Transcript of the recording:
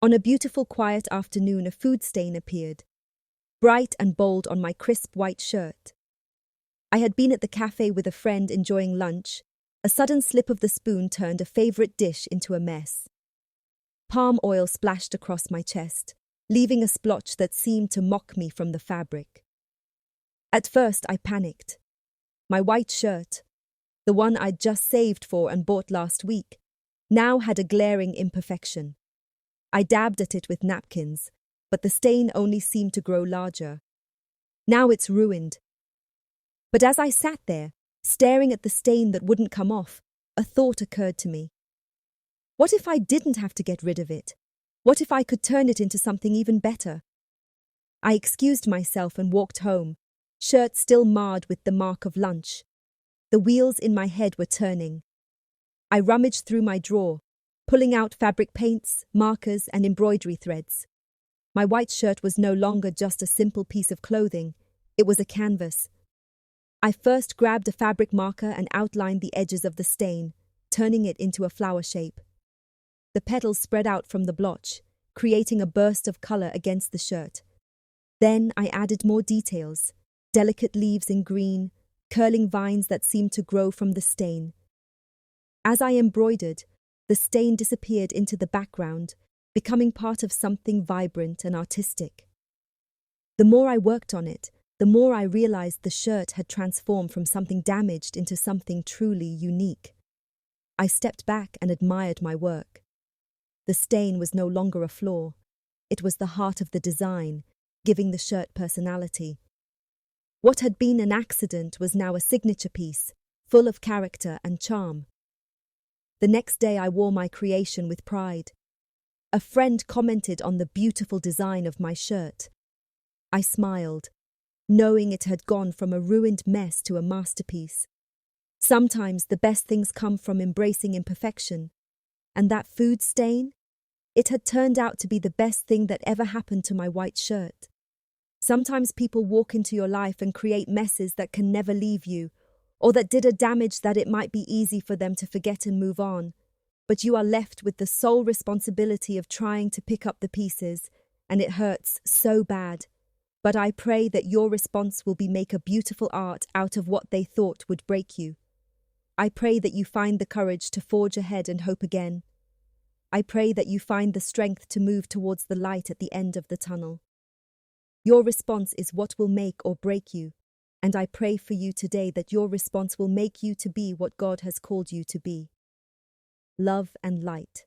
On a beautiful quiet afternoon, a food stain appeared, bright and bold on my crisp white shirt. I had been at the cafe with a friend enjoying lunch. A sudden slip of the spoon turned a favorite dish into a mess. Palm oil splashed across my chest, leaving a splotch that seemed to mock me from the fabric. At first, I panicked. My white shirt, the one I'd just saved for and bought last week, now had a glaring imperfection. I dabbed at it with napkins, but the stain only seemed to grow larger. Now it's ruined. But as I sat there, staring at the stain that wouldn't come off, a thought occurred to me. What if I didn't have to get rid of it? What if I could turn it into something even better? I excused myself and walked home, shirt still marred with the mark of lunch. The wheels in my head were turning. I rummaged through my drawer, pulling out fabric paints, markers, and embroidery threads. My white shirt was no longer just a simple piece of clothing, it was a canvas. I first grabbed a fabric marker and outlined the edges of the stain, turning it into a flower shape. The petals spread out from the blotch, creating a burst of color against the shirt. Then I added more details, delicate leaves in green, curling vines that seemed to grow from the stain. As I embroidered, the stain disappeared into the background, becoming part of something vibrant and artistic. The more I worked on it, the more I realized the shirt had transformed from something damaged into something truly unique. I stepped back and admired my work. The stain was no longer a flaw. It was the heart of the design, giving the shirt personality. What had been an accident was now a signature piece, full of character and charm. The next day I wore my creation with pride. A friend commented on the beautiful design of my shirt. I smiled, knowing it had gone from a ruined mess to a masterpiece. Sometimes the best things come from embracing imperfection. And that food stain? It had turned out to be the best thing that ever happened to my white shirt. Sometimes people walk into your life and create messes that can never leave you, or that did a damage that it might be easy for them to forget and move on. But you are left with the sole responsibility of trying to pick up the pieces, and it hurts so bad. But I pray that your response will be make a beautiful art out of what they thought would break you. I pray that you find the courage to forge ahead and hope again. I pray that you find the strength to move towards the light at the end of the tunnel. Your response is what will make or break you, and I pray for you today that your response will make you to be what God has called you to be. Love and light.